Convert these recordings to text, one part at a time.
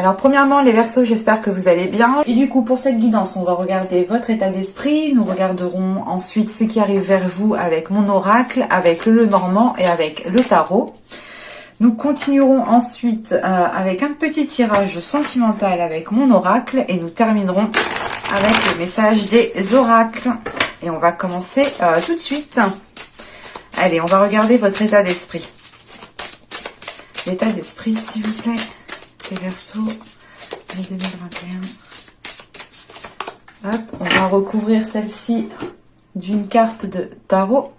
Alors premièrement les Verseaux, j'espère que vous allez bien. Et du coup pour cette guidance, on va regarder votre état d'esprit. Nous regarderons ensuite ce qui arrive vers vous avec mon oracle, avec le Lenormand et avec le tarot. Nous continuerons ensuite avec un petit tirage sentimental avec mon oracle. Et nous terminerons avec le message des oracles. Et on va commencer tout de suite. Allez, on va regarder votre état d'esprit. L'état d'esprit, s'il vous plaît, les Verseaux, de 2021. Hop, on va recouvrir celle-ci d'une carte de tarot.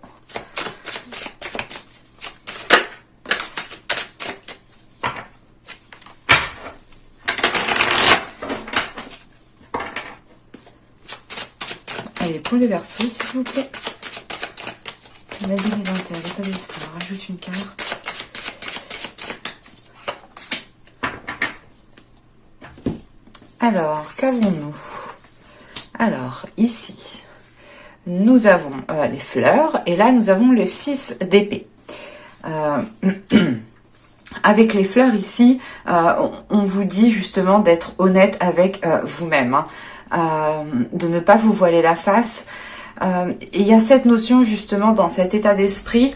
Allez, pour les Verseaux, s'il vous plaît. La 2021, l'état d'esprit, on rajoute une carte. Alors, qu'avons-nous? Alors, ici, nous avons les fleurs. Et là, nous avons le 6 d'épée. Avec les fleurs ici, on vous dit justement d'être honnête avec vous-même. De ne pas vous voiler la face. Et il y a cette notion justement dans cet état d'esprit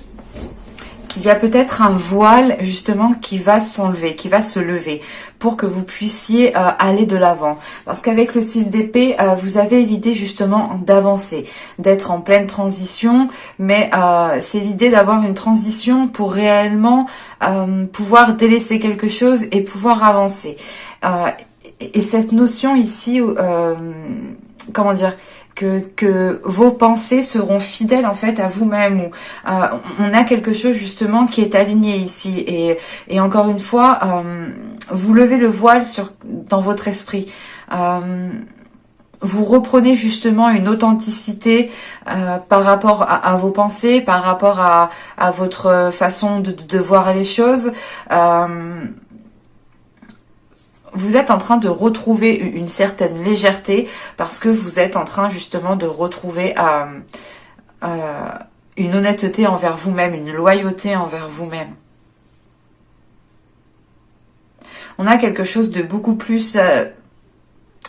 qu'il y a peut-être un voile justement qui va s'enlever, qui va se lever pour que vous puissiez aller de l'avant. Parce qu'avec le 6 d'épée, vous avez l'idée justement d'avancer, d'être en pleine transition, mais c'est l'idée d'avoir une transition pour réellement pouvoir délaisser quelque chose et pouvoir avancer. Et cette notion ici, comment dire, que vos pensées seront fidèles en fait à vous-même, ou on a quelque chose justement qui est aligné ici, et encore une fois vous levez le voile dans votre esprit, vous reprenez justement une authenticité par rapport à vos pensées, par rapport à votre façon de voir les choses. Vous êtes en train de retrouver une certaine légèreté parce que vous êtes en train justement de retrouver une honnêteté envers vous-même, une loyauté envers vous-même. On a quelque chose de beaucoup plus...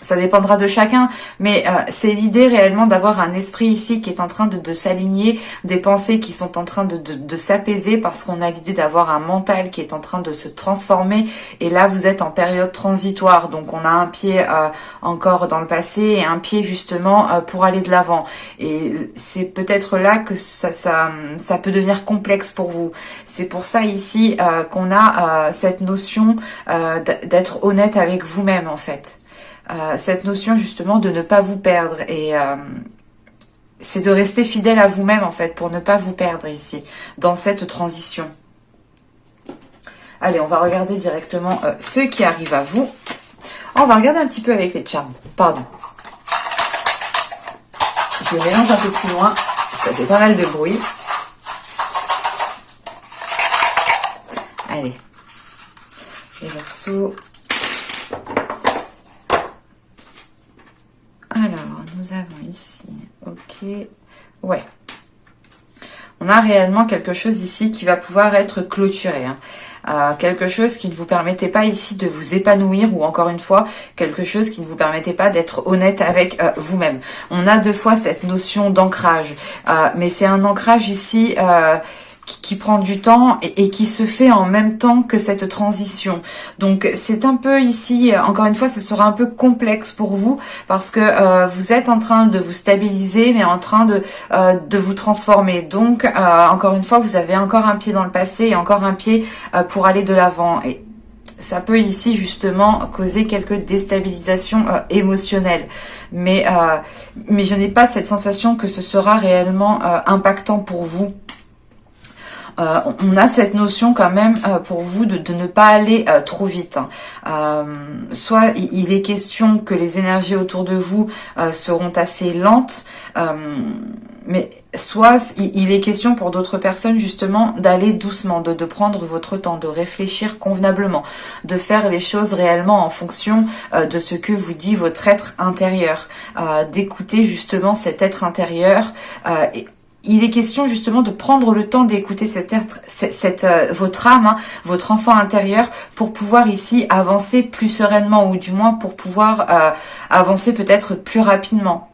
ça dépendra de chacun, mais c'est l'idée réellement d'avoir un esprit ici qui est en train de s'aligner, des pensées qui sont en train de s'apaiser, parce qu'on a l'idée d'avoir un mental qui est en train de se transformer, et là vous êtes en période transitoire, donc on a un pied encore dans le passé et un pied justement pour aller de l'avant, et c'est peut-être là que ça peut devenir complexe pour vous. C'est pour ça ici qu'on a cette notion d'être honnête avec vous-même en fait. Cette notion justement de ne pas vous perdre, et c'est de rester fidèle à vous-même en fait pour ne pas vous perdre ici dans cette transition. Allez, on va regarder directement ce qui arrive à vous. On va regarder un petit peu avec les charms. Pardon. Je le mélange un peu plus loin, ça fait pas mal de bruit. Allez, les Verseaux. Alors, nous avons ici, ok, ouais. On a réellement quelque chose ici qui va pouvoir être clôturé. Quelque chose qui ne vous permettait pas ici de vous épanouir, ou encore une fois, quelque chose qui ne vous permettait pas d'être honnête avec vous-même. On a deux fois cette notion d'ancrage, mais c'est un ancrage ici... qui prend du temps et qui se fait en même temps que cette transition. Donc c'est un peu ici, encore une fois, ce sera un peu complexe pour vous parce que vous êtes en train de vous stabiliser, mais en train de vous transformer. Donc encore une fois, vous avez encore un pied dans le passé et encore un pied pour aller de l'avant. Et ça peut ici justement causer quelques déstabilisations émotionnelles. Mais je n'ai pas cette sensation que ce sera réellement impactant pour vous. On a cette notion quand même pour vous de ne pas aller trop vite. Soit il est question que les énergies autour de vous seront assez lentes, mais soit il est question pour d'autres personnes justement d'aller doucement, de prendre votre temps, de réfléchir convenablement, de faire les choses réellement en fonction de ce que vous dit votre être intérieur, d'écouter justement cet être intérieur il est question justement de prendre le temps d'écouter votre âme, hein, votre enfant intérieur, pour pouvoir ici avancer plus sereinement, ou du moins pour pouvoir avancer peut-être plus rapidement.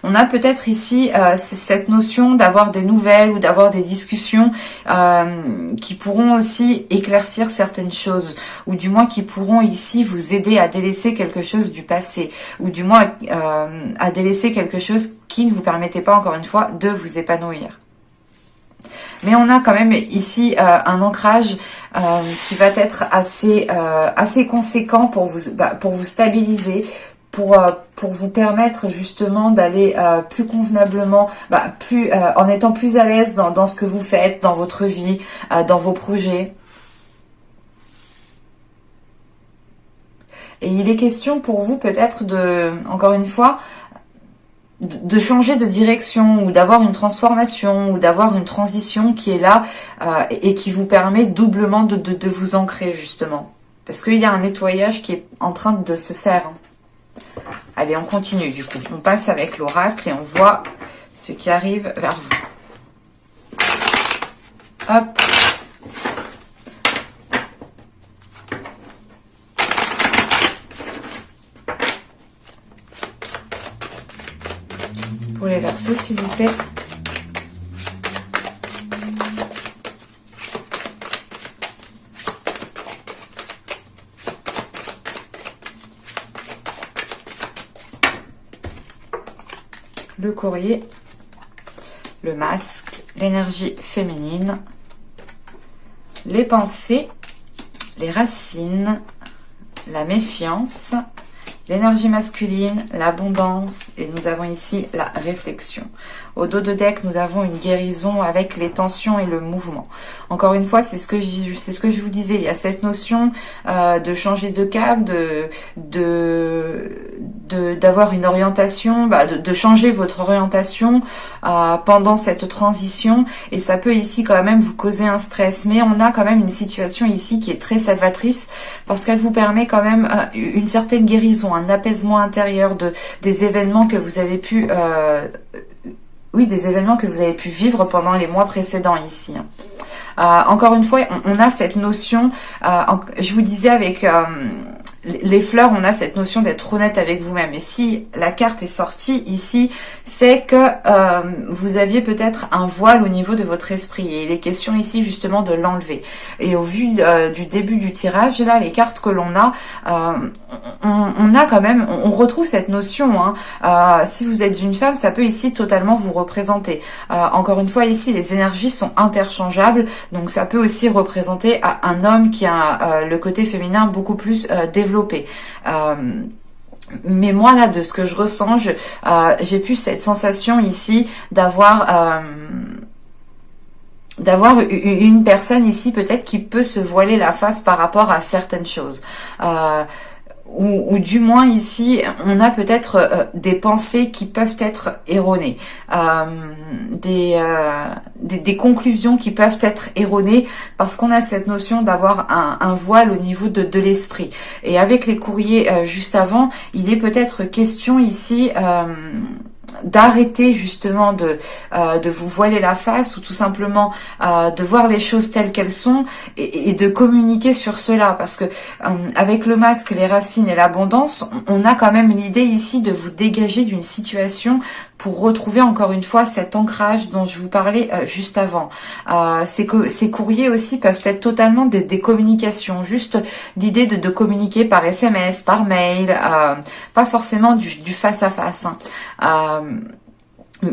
On a peut-être ici cette notion d'avoir des nouvelles ou d'avoir des discussions qui pourront aussi éclaircir certaines choses, ou du moins qui pourront ici vous aider à délaisser quelque chose du passé, ou du moins à délaisser quelque chose qui ne vous permettait pas, encore une fois, de vous épanouir. Mais on a quand même ici un ancrage qui va être assez conséquent pour vous stabiliser, pour vous permettre justement d'aller plus convenablement, en étant plus à l'aise dans ce que vous faites, dans votre vie, dans vos projets. Et il est question pour vous peut-être encore une fois, de changer de direction, ou d'avoir une transformation, ou d'avoir une transition qui est là et qui vous permet doublement de vous ancrer justement. Parce qu'il y a un nettoyage qui est en train de se faire. Allez, on continue du coup. On passe avec l'oracle et on voit ce qui arrive vers vous. Hop. Pour les Verseaux, s'il vous plaît. Le courrier, le masque, l'énergie féminine, les pensées, les racines, la méfiance, l'énergie masculine, l'abondance, et nous avons ici la réflexion. Au dos de deck, nous avons une guérison avec les tensions et le mouvement. Encore une fois, c'est ce que je vous disais, il y a cette notion de changer de cap, d'avoir une orientation, de changer votre orientation pendant cette transition, et ça peut ici quand même vous causer un stress, mais on a quand même une situation ici qui est très salvatrice, parce qu'elle vous permet quand même une certaine guérison, un apaisement intérieur des événements que vous avez pu vivre pendant les mois précédents ici. Encore une fois, on a cette notion, je vous disais avec les fleurs, on a cette notion d'être honnête avec vous-même. Et si la carte est sortie ici, c'est que vous aviez peut-être un voile au niveau de votre esprit. Et il est question ici justement de l'enlever. Et au vu du début du tirage, là, les cartes que l'on a, on a quand même, on retrouve cette notion. Si vous êtes une femme, ça peut ici totalement vous représenter. Encore une fois, ici, les énergies sont interchangeables. Donc ça peut aussi représenter un homme qui a le côté féminin beaucoup plus développé. Mais moi là, de ce que je ressens, j'ai plus cette sensation ici d'avoir une personne ici peut-être qui peut se voiler la face par rapport à certaines choses. Ou du moins ici, on a peut-être des pensées qui peuvent être erronées, des conclusions qui peuvent être erronées, parce qu'on a cette notion d'avoir un voile au niveau de l'esprit. Et avec les courriers juste avant, il est peut-être question ici d'arrêter justement de vous voiler la face, ou tout simplement de voir les choses telles qu'elles sont, et de communiquer sur cela, parce que avec le masque, les racines et l'abondance, on a quand même l'idée ici de vous dégager d'une situation pour retrouver encore une fois cet ancrage dont je vous parlais juste avant. Ces courriers aussi peuvent être totalement des communications, juste l'idée de communiquer par SMS, par mail, pas forcément du face à face.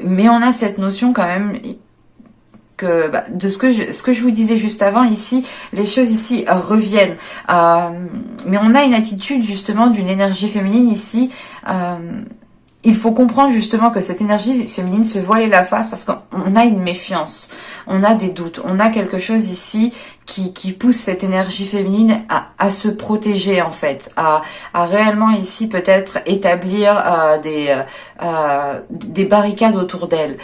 Mais on a cette notion quand même que de ce que je vous disais juste avant ici, les choses ici reviennent. Mais on a une attitude justement d'une énergie féminine ici. Il faut comprendre justement que cette énergie féminine se voile la face parce qu'on a une méfiance, on a des doutes, on a quelque chose ici qui pousse cette énergie féminine à se protéger en fait, à réellement ici peut-être établir des barricades autour d'elle,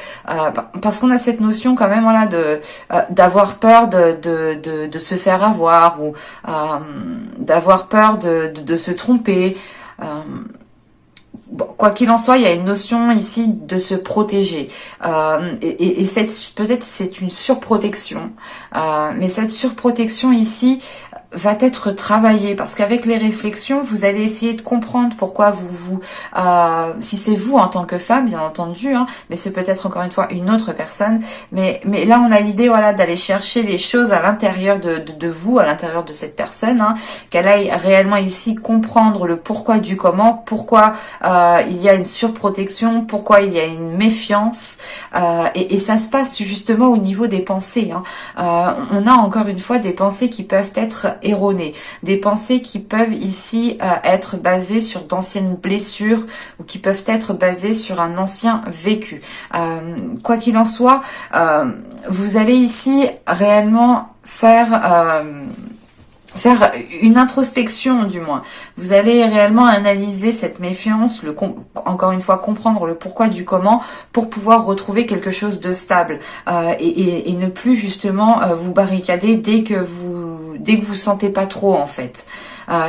parce qu'on a cette notion quand même voilà d'avoir peur de se faire avoir, ou d'avoir peur de se tromper. bon, quoi qu'il en soit, il y a une notion ici de se protéger. Et peut-être c'est une surprotection. Mais cette surprotection ici va être travaillée, parce qu'avec les réflexions, vous allez essayer de comprendre pourquoi si c'est vous en tant que femme, bien entendu, hein, mais c'est peut-être encore une fois une autre personne, mais là on a l'idée, voilà, d'aller chercher les choses à l'intérieur de vous, à l'intérieur de cette personne, hein, qu'elle aille réellement ici comprendre le pourquoi du comment, pourquoi il y a une surprotection, pourquoi il y a une méfiance, et ça se passe justement au niveau des pensées, hein. On a encore une fois des pensées qui peuvent être erronées, des pensées qui peuvent ici être basées sur d'anciennes blessures ou qui peuvent être basées sur un ancien vécu. Quoi qu'il en soit, vous allez ici réellement faire une introspection, du moins. Vous allez réellement analyser cette méfiance, encore une fois comprendre le pourquoi du comment, pour pouvoir retrouver quelque chose de stable, et ne plus justement vous barricader dès que vous sentez pas trop, en fait.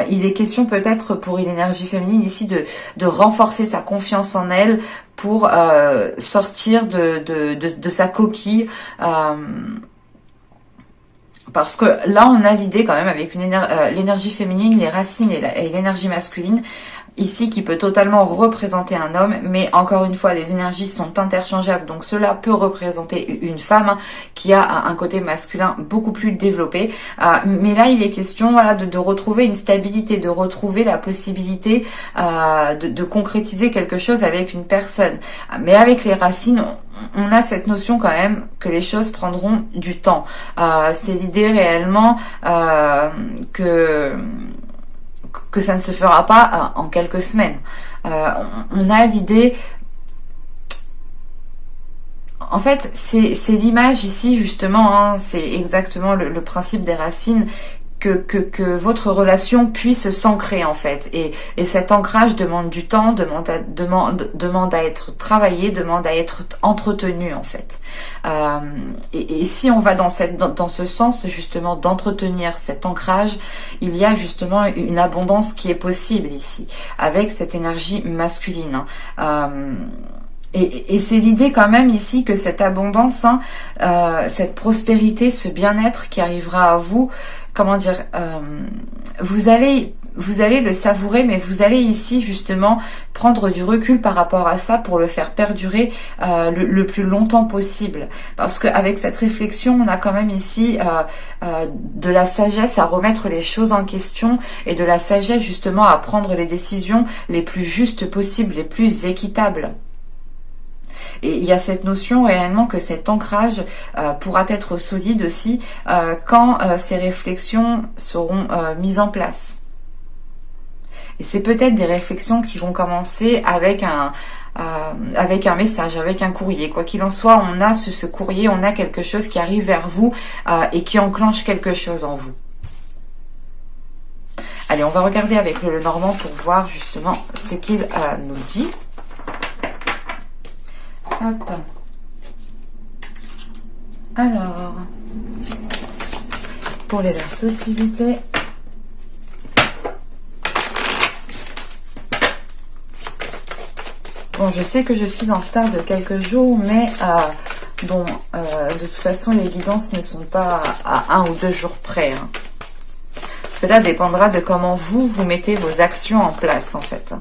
Il est question peut-être pour une énergie féminine ici de renforcer sa confiance en elle pour sortir de sa coquille. Parce que là, on a l'idée quand même avec l'énergie féminine, les racines et l'énergie masculine, ici qui peut totalement représenter un homme, mais encore une fois, les énergies sont interchangeables, donc cela peut représenter une femme, hein, qui a un côté masculin beaucoup plus développé. Mais là, il est question, voilà, de retrouver une stabilité, de retrouver la possibilité de concrétiser quelque chose avec une personne. Mais avec les racines, on a cette notion quand même que les choses prendront du temps. C'est l'idée réellement que ça ne se fera pas en quelques semaines. On a l'idée... En fait, c'est l'image ici, justement, hein, c'est exactement le principe des racines, que votre relation puisse s'ancrer, en fait. Et cet ancrage demande du temps, demande à être travaillé, demande à être entretenu, en fait. Et si on va dans ce sens, justement, d'entretenir cet ancrage, il y a justement une abondance qui est possible ici, avec cette énergie masculine. Et c'est l'idée quand même ici que cette abondance, hein, cette prospérité, ce bien-être qui arrivera à vous, comment dire, vous allez le savourer, mais vous allez ici justement prendre du recul par rapport à ça pour le faire perdurer le plus longtemps possible. Parce qu'avec cette réflexion, on a quand même ici de la sagesse à remettre les choses en question et de la sagesse justement à prendre les décisions les plus justes possibles, les plus équitables. Et il y a cette notion réellement que cet ancrage pourra être solide aussi quand ces réflexions seront mises en place. Et c'est peut-être des réflexions qui vont commencer avec un message, avec un courrier. Quoi qu'il en soit, on a ce courrier, on a quelque chose qui arrive vers vous et qui enclenche quelque chose en vous. Allez, on va regarder avec le Lenormand pour voir justement ce qu'il nous dit. Hop. Alors, pour les Verseaux, s'il vous plaît. Bon, je sais que je suis en retard de quelques jours, mais bon, de toute façon, les guidances ne sont pas à 1 ou 2 jours près, hein. Cela dépendra de comment vous mettez vos actions en place, en fait.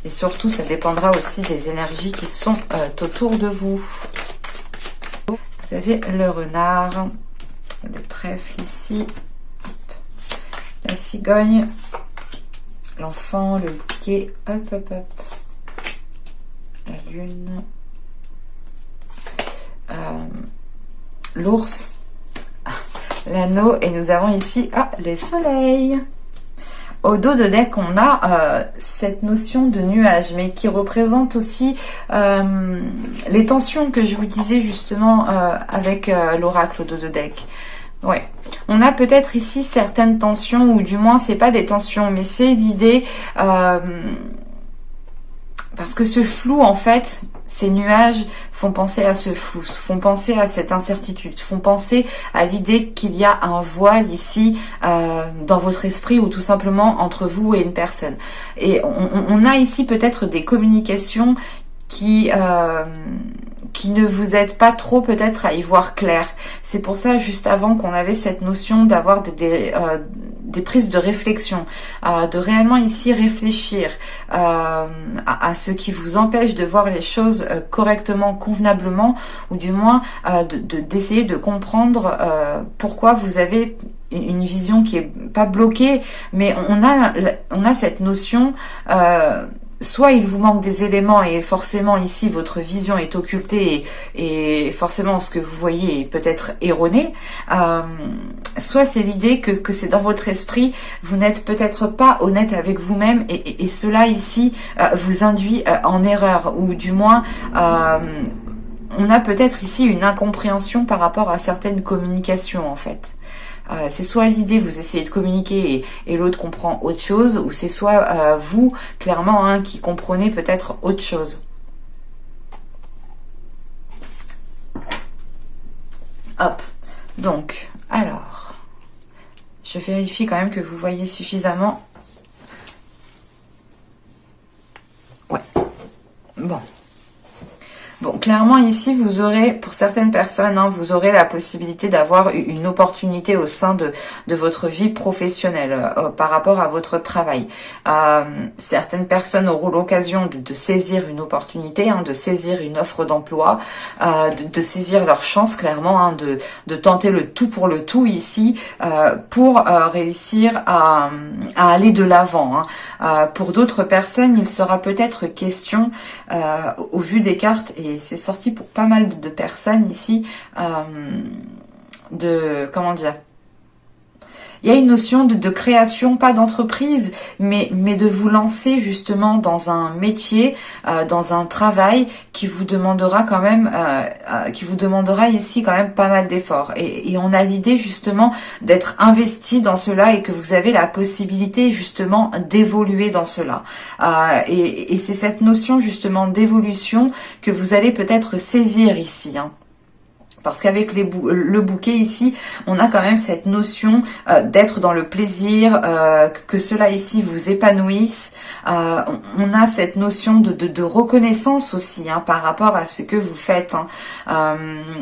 Et surtout, ça dépendra aussi des énergies qui sont autour de vous. Vous avez le renard, le trèfle ici, la cigogne, l'enfant, le bouquet, hop, hop, hop, la lune, l'ours, l'anneau, et nous avons ici le soleil. Au dos de deck, on a cette notion de nuage, mais qui représente aussi les tensions que je vous disais justement avec l'oracle au dos de deck. Ouais, on a peut-être ici certaines tensions, ou du moins c'est pas des tensions, mais c'est l'idée parce que ce flou en fait, Ces nuages font penser à ce flou, font penser à cette incertitude, font penser à l'idée qu'il y a un voile ici dans votre esprit ou tout simplement entre vous et une personne. Et on a ici peut-être des communications qui ne vous aident pas trop peut-être à y voir clair. C'est pour ça juste avant qu'on avait cette notion d'avoir des prises de réflexion, de réellement ici réfléchir à ce qui vous empêche de voir les choses correctement, convenablement, ou du moins d'essayer de comprendre pourquoi vous avez une vision qui est pas bloquée, mais on a cette notion soit il vous manque des éléments et forcément ici votre vision est occultée et forcément ce que vous voyez est peut-être erroné, soit c'est l'idée que c'est dans votre esprit, vous n'êtes peut-être pas honnête avec vous-même et cela ici vous induit en erreur, ou du moins on a peut-être ici une incompréhension par rapport à certaines communications en fait. C'est soit l'idée, vous essayez de communiquer et l'autre comprend autre chose, ou c'est soit vous, clairement, hein, qui comprenez peut-être autre chose. Hop, donc, alors, je vérifie quand même que vous voyez suffisamment. Ouais, bon. Bon, clairement ici, vous aurez, pour certaines personnes, hein, vous aurez la possibilité d'avoir une opportunité au sein de votre vie professionnelle par rapport à votre travail. Certaines personnes auront l'occasion de saisir une opportunité, hein, de saisir une offre d'emploi, de saisir leur chance, clairement, hein, de tenter le tout pour le tout ici pour réussir à aller de l'avant. Hein. Pour d'autres personnes, il sera peut-être question, au vu des cartes, et c'est sorti pour pas mal de personnes ici, comment dire, il y a une notion de création, pas d'entreprise, mais de vous lancer justement dans un métier, dans un travail qui vous demandera quand même, qui vous demandera ici quand même pas mal d'efforts. Et on a l'idée justement d'être investi dans cela et que vous avez la possibilité justement d'évoluer dans cela. Et c'est cette notion justement d'évolution que vous allez peut-être saisir ici, hein. Parce qu'avec le bouquet ici, on a quand même cette notion d'être dans le plaisir, que cela ici vous épanouisse. On a cette notion de reconnaissance aussi, hein, par rapport à ce que vous faites. Hein.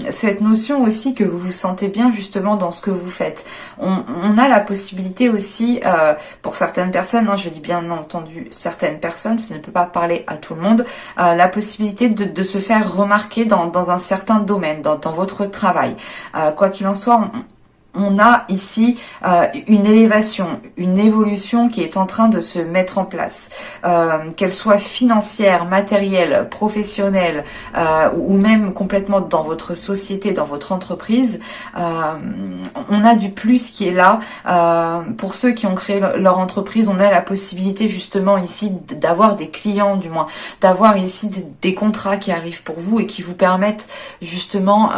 Cette notion aussi que vous vous sentez bien justement dans ce que vous faites. On a la possibilité aussi, pour certaines personnes, hein, je dis bien entendu certaines personnes, ce ne peut pas parler à tout le monde, la possibilité de se faire remarquer dans un certain domaine, dans votre travail. Quoi qu'il en soit, on a ici une élévation, une évolution qui est en train de se mettre en place, qu'elle soit financière, matérielle, professionnelle, ou même complètement dans votre société, dans votre entreprise. On a du plus qui est là. Pour ceux qui ont créé leur entreprise, on a la possibilité justement ici d'avoir des clients, du moins, d'avoir ici des contrats qui arrivent pour vous et qui vous permettent justement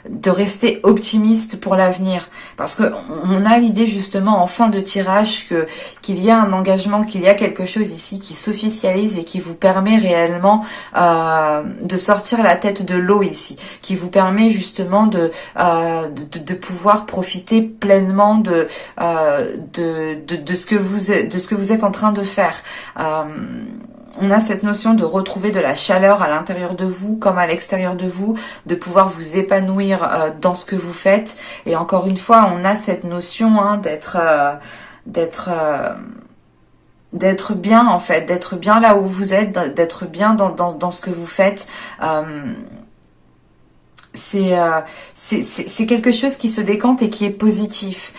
de rester optimiste pour l'avenir. Parce que on a l'idée justement en fin de tirage qu'il y a un engagement, qu'il y a quelque chose ici qui s'officialise et qui vous permet réellement de sortir la tête de l'eau ici, qui vous permet justement de pouvoir profiter pleinement de ce que vous êtes en train de faire. On a cette notion de retrouver de la chaleur à l'intérieur de vous comme à l'extérieur de vous, de pouvoir vous épanouir dans ce que vous faites. Et encore une fois, on a cette notion, hein, d'être bien en fait, d'être bien là où vous êtes, d'être bien dans ce que vous faites. C'est quelque chose qui se décante et qui est positif.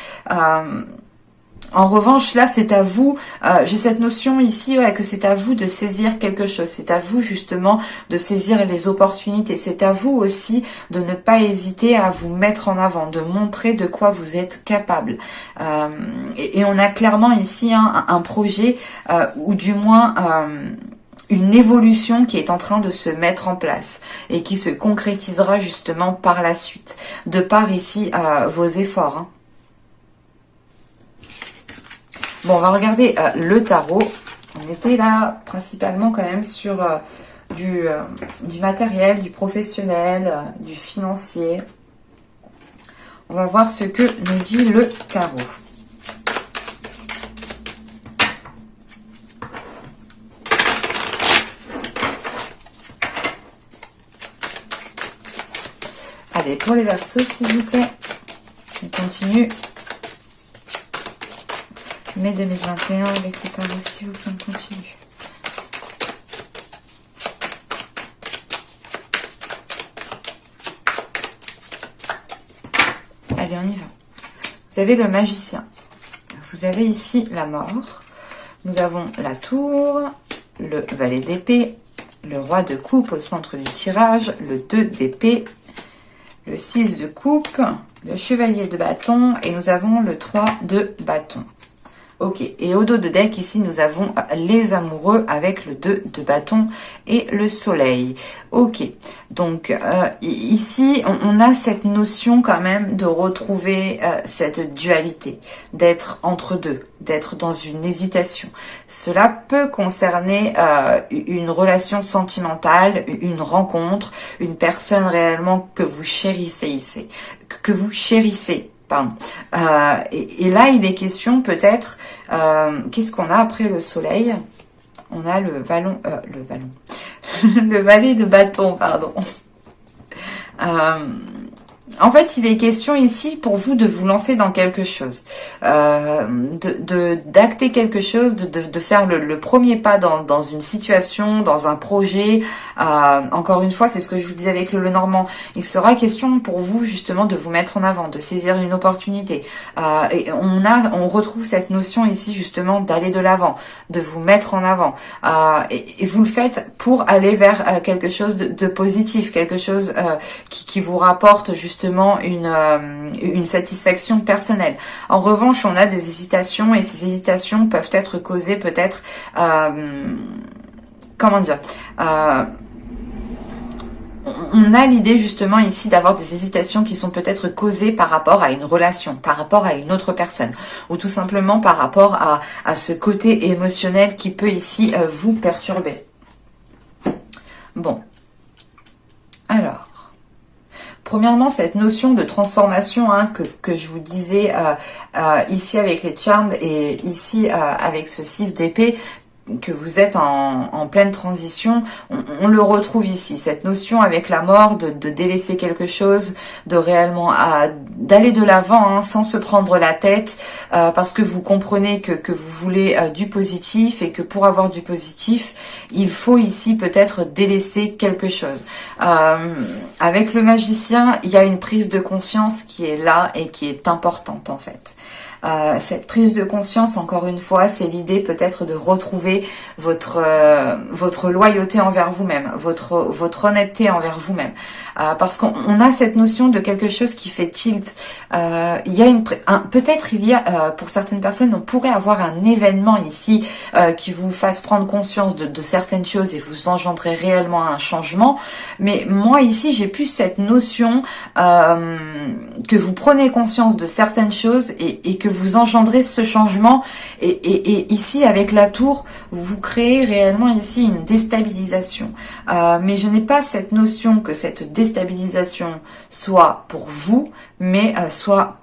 En revanche, là, c'est à vous, j'ai cette notion ici que c'est à vous de saisir quelque chose, c'est à vous justement de saisir les opportunités, c'est à vous aussi de ne pas hésiter à vous mettre en avant, de montrer de quoi vous êtes capable. Et on a clairement ici un projet, ou du moins une évolution qui est en train de se mettre en place et qui se concrétisera justement par la suite, de par ici vos efforts, hein. Bon, on va regarder le tarot. On était là principalement quand même sur du matériel, du professionnel, du financier. On va voir ce que nous dit le tarot. Allez, pour les Verseaux, s'il vous plaît, on continue. Mai 2021 avec le tarot, s'il vous plaît, on continue. Allez, on y va. Vous avez le magicien. Vous avez ici la mort. Nous avons la tour, le valet d'épée, le roi de coupe au centre du tirage, le 2 d'épée, le 6 de coupe, le chevalier de bâton et nous avons le 3 de bâton. Ok, et au dos de deck, ici, nous avons les amoureux avec le 2 de bâton et le soleil. Ok, donc ici, on a cette notion quand même de retrouver cette dualité, d'être entre deux, d'être dans une hésitation. Cela peut concerner une relation sentimentale, une rencontre, une personne réellement que vous chérissez ici, que vous chérissez. Pardon. Et là, il est question peut-être, qu'est-ce qu'on a après le soleil? On a le le valet de bâton, pardon. En fait, il est question ici pour vous de vous lancer dans quelque chose, d'acter quelque chose, de faire le premier pas dans une situation, dans un projet. Encore une fois, c'est ce que je vous disais avec le Lenormand. Il sera question pour vous justement de vous mettre en avant, de saisir une opportunité. Et on retrouve cette notion ici justement d'aller de l'avant, de vous mettre en avant. Et vous le faites pour aller vers quelque chose de positif, quelque chose qui vous rapporte justement une satisfaction personnelle. En revanche, on a des hésitations et ces hésitations peuvent être causées peut-être, comment dire, on a l'idée justement ici d'avoir des hésitations qui sont peut-être causées par rapport à une relation, par rapport à une autre personne, ou tout simplement par rapport à ce côté émotionnel qui peut ici vous perturber. Bon, alors, premièrement, cette notion de transformation que je vous disais ici avec les Charmed et ici avec ce 6 d'épée, que vous êtes en pleine transition, on le retrouve ici, cette notion avec la mort de délaisser quelque chose, de réellement d'aller de l'avant sans se prendre la tête, parce que vous comprenez que vous voulez du positif et que pour avoir du positif, il faut ici peut-être délaisser quelque chose. Avec le magicien, il y a une prise de conscience qui est là et qui est importante en fait. Cette prise de conscience, encore une fois, c'est l'idée peut-être de retrouver votre loyauté envers vous-même, votre honnêteté envers vous-même. Parce qu'on a cette notion de quelque chose qui fait tilt. Il y a peut-être pour certaines personnes, on pourrait avoir un événement ici qui vous fasse prendre conscience de certaines choses et vous engendrer réellement un changement. Mais moi ici, j'ai plus cette notion que vous prenez conscience de certaines choses et que vous engendrez ce changement et ici avec la tour vous créez réellement ici une déstabilisation, mais je n'ai pas cette notion que cette déstabilisation soit pour vous mais soit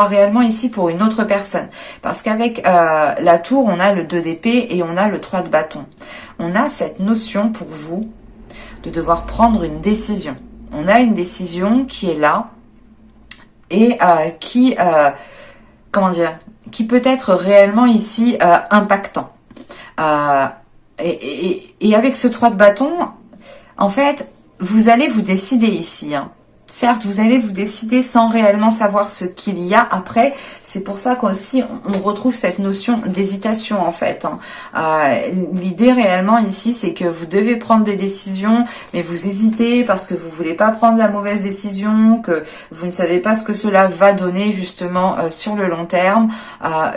réellement ici pour une autre personne, parce qu'avec la tour on a le 2 d'épée et on a le 3 de bâton. On a cette notion pour vous de devoir prendre une décision. On a une décision qui est là et comment dire, qui peut être réellement ici impactant. Et avec ce 3 de bâton, en fait, vous allez vous décider ici. Certes, vous allez vous décider sans réellement savoir ce qu'il y a après. C'est pour ça qu'aussi on retrouve cette notion d'hésitation en fait. L'idée réellement ici, c'est que vous devez prendre des décisions, mais vous hésitez parce que vous voulez pas prendre la mauvaise décision, que vous ne savez pas ce que cela va donner justement sur le long terme.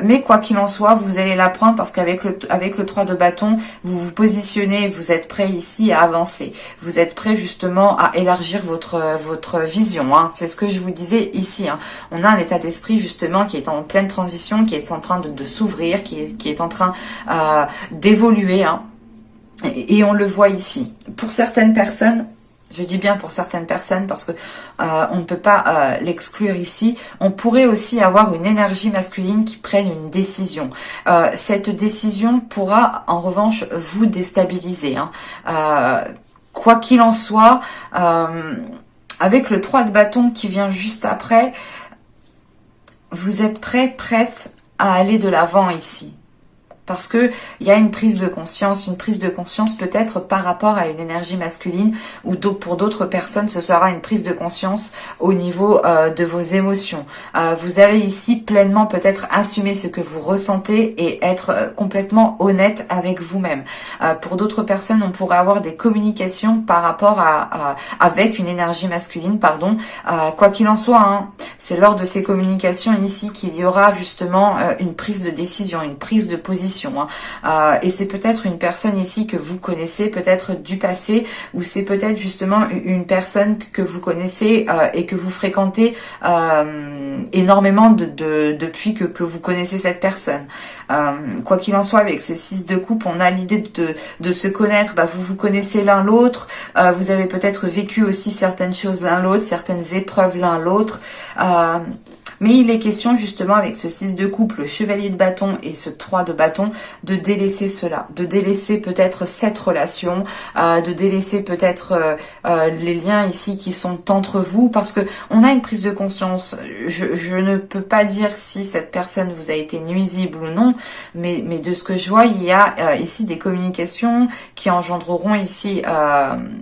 Mais quoi qu'il en soit, vous allez la prendre parce qu'avec le 3 de bâton, vous vous positionnez, vous êtes prêt ici à avancer. Vous êtes prêt justement à élargir votre vision. C'est ce que je vous disais ici. On a un état d'esprit justement qui est en pleine transition, qui est en train de s'ouvrir, qui est en train d'évoluer. Et on le voit ici. Pour certaines personnes, je dis bien pour certaines personnes parce que on ne peut pas l'exclure ici, on pourrait aussi avoir une énergie masculine qui prenne une décision. Cette décision pourra en revanche vous déstabiliser. Quoi qu'il en soit, avec le 3 de bâton qui vient juste après, vous êtes prête à aller de l'avant ici. Parce que il y a une prise de conscience peut-être par rapport à une énergie masculine, ou pour d'autres personnes, ce sera une prise de conscience au niveau de vos émotions. Vous allez ici pleinement peut-être assumer ce que vous ressentez et être complètement honnête avec vous-même. Pour d'autres personnes, on pourrait avoir des communications par rapport avec une énergie masculine, pardon. Quoi qu'il en soit, hein, c'est lors de ces communications ici qu'il y aura justement une prise de décision, une prise de position. Et c'est peut-être une personne ici que vous connaissez, peut-être du passé, ou c'est peut-être justement une personne que vous connaissez et que vous fréquentez énormément depuis que vous connaissez cette personne. Quoi qu'il en soit, avec ce 6 de coupe, on a l'idée de se connaître. Vous connaissez l'un l'autre, vous avez peut-être vécu aussi certaines choses l'un l'autre, certaines épreuves l'un l'autre. Mais il est question justement avec ce 6 de coupe, le chevalier de bâton et ce 3 de bâton, de délaisser cela, de délaisser peut-être cette relation, de délaisser peut-être les liens ici qui sont entre vous, parce que on a une prise de conscience. Je ne peux pas dire si cette personne vous a été nuisible ou non, mais de ce que je vois, il y a ici des communications qui engendreront ici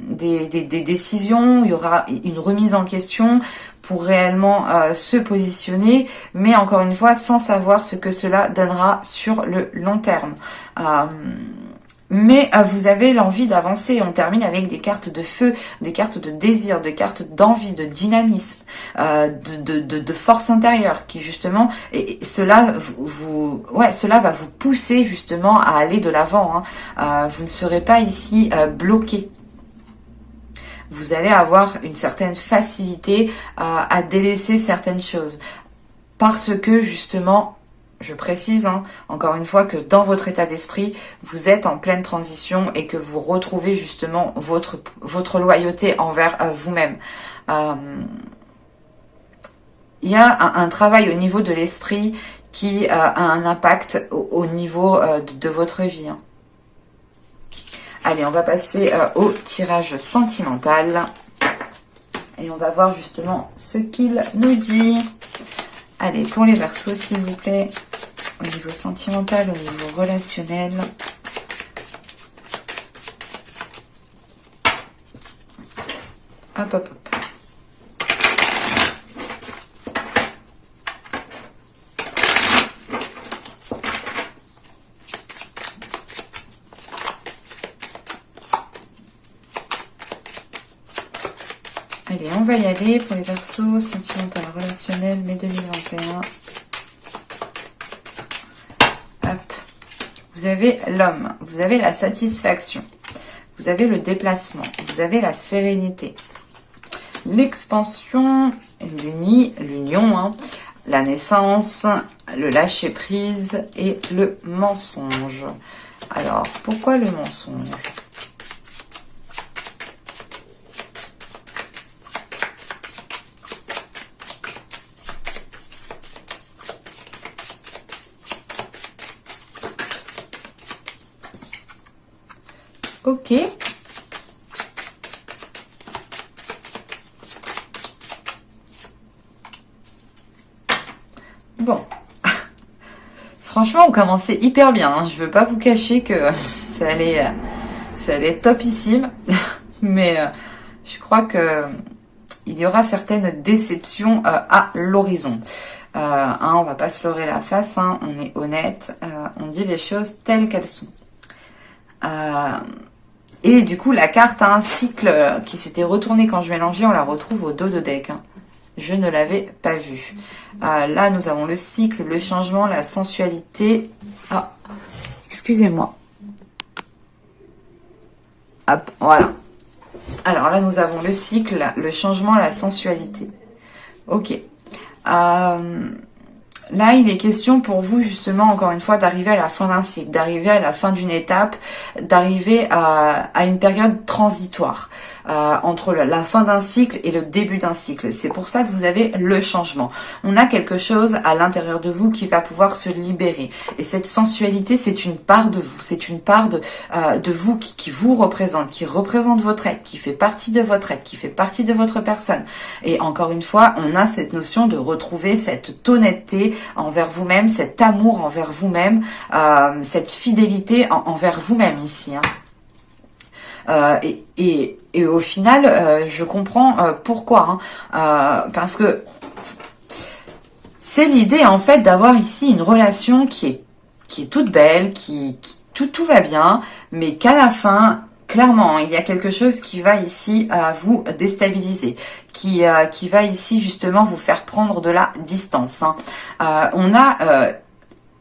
des décisions, il y aura une remise en question pour réellement se positionner, mais encore une fois, sans savoir ce que cela donnera sur le long terme. Mais vous avez l'envie d'avancer. On termine avec des cartes de feu, des cartes de désir, des cartes d'envie, de dynamisme, de force intérieure, qui justement, et cela cela va vous pousser justement à aller de l'avant. Vous ne serez pas ici bloqué. Vous allez avoir une certaine facilité à délaisser certaines choses. Parce que justement, je précise encore une fois que dans votre état d'esprit, vous êtes en pleine transition et que vous retrouvez justement votre loyauté envers vous-même. Il y a un travail au niveau de l'esprit qui a un impact au niveau de votre vie. Allez, on va passer au tirage sentimental. Et on va voir justement ce qu'il nous dit. Allez, pour les Verseaux, s'il vous plaît. Au niveau sentimental, au niveau relationnel. Hop, hop, hop. Allez, on va y aller pour les Verseaux, sentimental, relationnel, mai 2021. Hop. Vous avez l'homme, vous avez la satisfaction, vous avez le déplacement, vous avez la sérénité, l'expansion, l'union, la naissance, le lâcher-prise et le mensonge. Alors, pourquoi le mensonge ? Ok. Bon. Franchement, on commençait hyper bien. Je veux pas vous cacher que ça allait être topissime. Mais je crois que il y aura certaines déceptions à l'horizon. On va pas se leurrer la face. On est honnête. On dit les choses telles qu'elles sont. Et du coup, la carte a un cycle qui s'était retourné quand je mélangeais, on la retrouve au dos de deck. Je ne l'avais pas vu. Là, nous avons le cycle, le changement, la sensualité. Ah, excusez-moi. Hop, voilà. Alors là, nous avons le cycle, le changement, la sensualité. Ok. Là, il est question pour vous, justement, encore une fois, d'arriver à la fin d'un cycle, d'arriver à la fin d'une étape, d'arriver à une période transitoire. Entre la fin d'un cycle et le début d'un cycle. C'est pour ça que vous avez le changement. On a quelque chose à l'intérieur de vous qui va pouvoir se libérer. Et cette sensualité, c'est une part de vous. C'est une part de vous qui vous représente, qui représente votre être, qui fait partie de votre être, qui fait partie de votre personne. Et encore une fois, on a cette notion de retrouver cette honnêteté envers vous-même, cet amour envers vous-même, cette fidélité envers vous-même ici. Hein. Et au final, je comprends pourquoi. Hein. Parce que c'est l'idée en fait d'avoir ici une relation qui est toute belle, tout va bien, mais qu'à la fin, clairement, il y a quelque chose qui va ici vous déstabiliser, qui va ici justement vous faire prendre de la distance. Hein. On a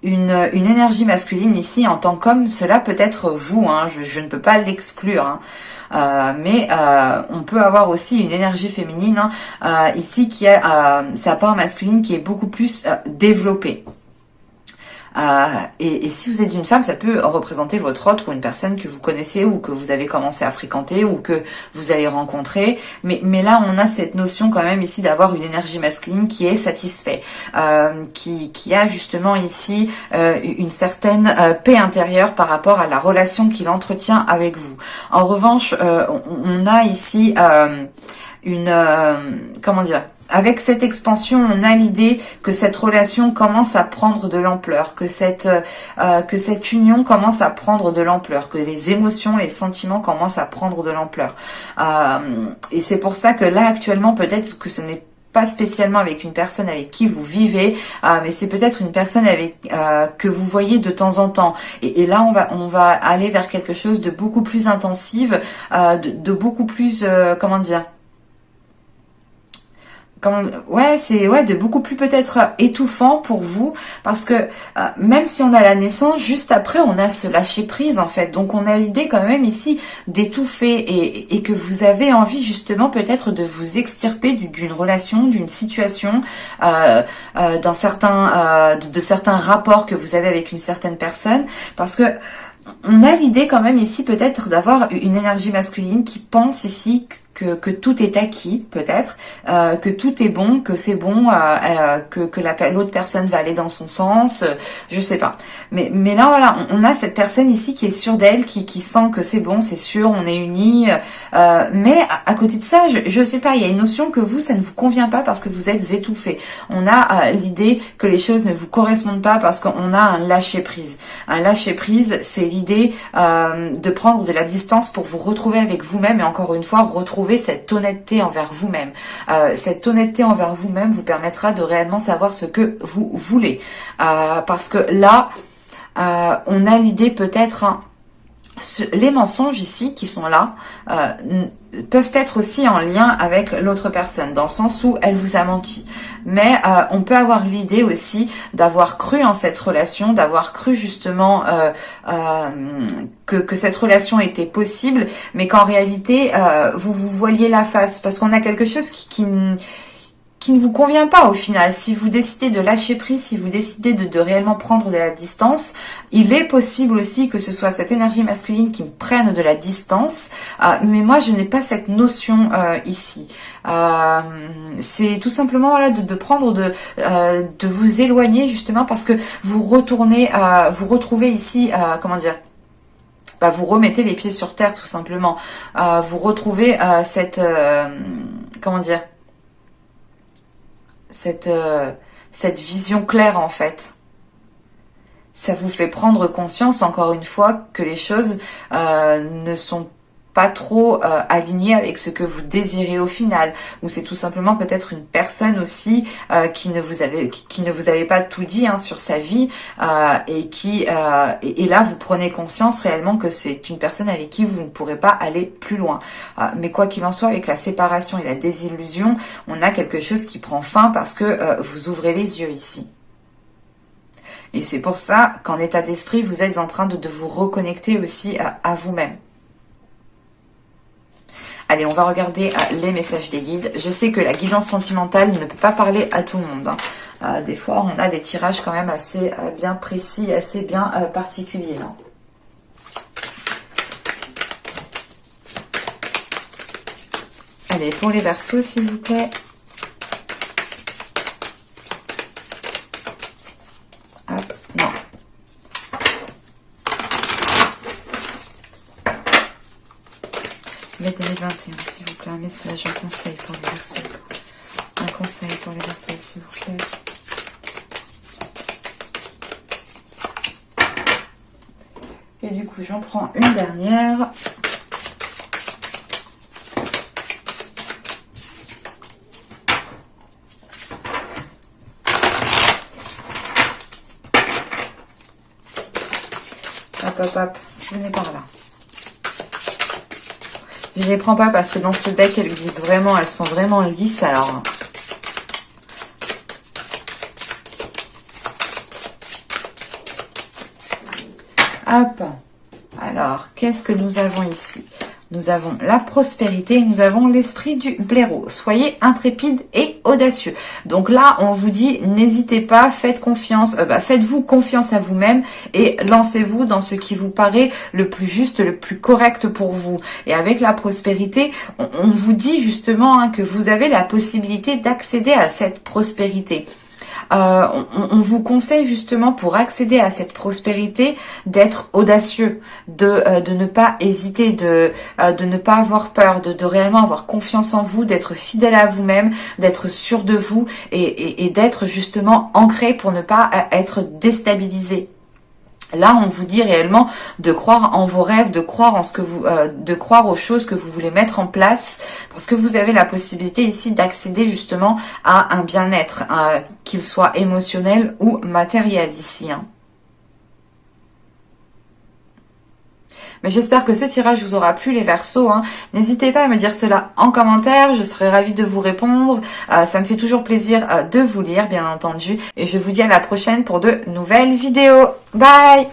une énergie masculine ici en tant qu'homme, cela peut être vous, hein, je ne peux pas l'exclure, hein. Mais on peut avoir aussi une énergie féminine hein, ici qui a sa part masculine qui est beaucoup plus développée. Et si vous êtes une femme, ça peut représenter votre hôte ou une personne que vous connaissez ou que vous avez commencé à fréquenter ou que vous allez rencontrer. Mais là, on a cette notion quand même ici d'avoir une énergie masculine qui est satisfait, qui a justement ici une certaine paix intérieure par rapport à la relation qu'il entretient avec vous. En revanche, on a ici comment dire, avec cette expansion, on a l'idée que cette relation commence à prendre de l'ampleur, que cette union commence à prendre de l'ampleur, que les émotions, les sentiments commencent à prendre de l'ampleur. Et c'est pour ça que là, actuellement, peut-être que ce n'est pas spécialement avec une personne avec qui vous vivez, mais c'est peut-être une personne avec que vous voyez de temps en temps. Et là, on va aller vers quelque chose de beaucoup plus intensive, de beaucoup plus, comment dire, de beaucoup plus peut-être étouffant pour vous, parce que même si on a la naissance, juste après on a ce lâcher prise en fait, donc on a l'idée quand même ici d'étouffer et que vous avez envie justement peut-être de vous extirper d'une relation, d'une situation, de certains rapports que vous avez avec une certaine personne, parce que on a l'idée quand même ici peut-être d'avoir une énergie masculine qui pense ici que tout est acquis, peut-être, que tout est bon, que c'est bon, que l'autre personne va aller dans son sens, je sais pas. Mais là, voilà, on a cette personne ici qui est sûre d'elle, qui sent que c'est bon, c'est sûr, on est unis. Mais à côté de ça, je sais pas, il y a une notion que vous, ça ne vous convient pas parce que vous êtes étouffé. On a l'idée que les choses ne vous correspondent pas parce qu'on a un lâcher-prise. Un lâcher-prise, c'est l'idée de prendre de la distance pour vous retrouver avec vous-même et encore une fois, retrouver cette honnêteté envers vous-même. Cette honnêteté envers vous-même vous permettra de réellement savoir ce que vous voulez. Parce que là, on a l'idée peut-être, hein, les mensonges ici qui sont là peuvent être aussi en lien avec l'autre personne, dans le sens où elle vous a menti. Mais on peut avoir l'idée aussi d'avoir cru en cette relation, d'avoir cru justement que cette relation était possible, mais qu'en réalité, vous voiliez la face, parce qu'on a quelque chose qui ne vous convient pas au final. Si vous décidez de lâcher prise, si vous décidez de réellement prendre de la distance, il est possible aussi que ce soit cette énergie masculine qui me prenne de la distance, mais moi je n'ai pas cette notion ici. C'est tout simplement voilà, de prendre, de vous éloigner justement parce que vous retournez, vous retrouvez ici, comment dire, vous remettez les pieds sur terre tout simplement. Vous retrouvez cette, comment dire, cette vision claire en fait. Ça vous fait prendre conscience encore une fois que les choses ne sont pas trop alignées avec ce que vous désirez au final, ou c'est tout simplement peut-être une personne aussi qui ne vous avait pas tout dit hein, sur sa vie et là vous prenez conscience réellement que c'est une personne avec qui vous ne pourrez pas aller plus loin. Mais quoi qu'il en soit, avec la séparation et la désillusion, on a quelque chose qui prend fin parce que vous ouvrez les yeux ici. Et c'est pour ça qu'en état d'esprit, vous êtes en train de vous reconnecter aussi à vous-même. Allez, on va regarder les messages des guides. Je sais que la guidance sentimentale ne peut pas parler à tout le monde. Des fois, on a des tirages quand même assez bien précis, assez bien particuliers. Hein. Allez, pour les Verseaux, s'il vous plaît. Hop, non. Mais 2021, s'il vous plaît, un message, un conseil pour les Verseaux. Un conseil pour les Verseaux, s'il vous plaît. Et du coup, j'en prends une dernière. Hop, hop, hop, venez par là. Je les prends pas parce que dans ce deck, elles glissent vraiment, elles sont vraiment lisses, alors... Hop. Alors, qu'est-ce que nous avons ici? Nous avons la prospérité, nous avons l'esprit du blaireau. Soyez intrépide et audacieux. Donc là, on vous dit, n'hésitez pas, faites confiance, faites-vous confiance à vous-même et lancez-vous dans ce qui vous paraît le plus juste, le plus correct pour vous. Et avec la prospérité, on vous dit justement hein, que vous avez la possibilité d'accéder à cette prospérité. On vous conseille justement pour accéder à cette prospérité d'être audacieux, de ne pas hésiter, de ne pas avoir peur, de réellement avoir confiance en vous, d'être fidèle à vous-même, d'être sûr de vous et d'être justement ancré pour ne pas être déstabilisé. Là, on vous dit réellement de croire en vos rêves, de croire en ce que vous, de croire aux choses que vous voulez mettre en place, parce que vous avez la possibilité ici d'accéder justement à un bien-être, qu'il soit émotionnel ou matériel ici. Hein. Mais j'espère que ce tirage vous aura plu les Verseaux. Hein. N'hésitez pas à me dire cela en commentaire, je serai ravie de vous répondre. Ça me fait toujours plaisir de vous lire, bien entendu. Et je vous dis à la prochaine pour de nouvelles vidéos. Bye!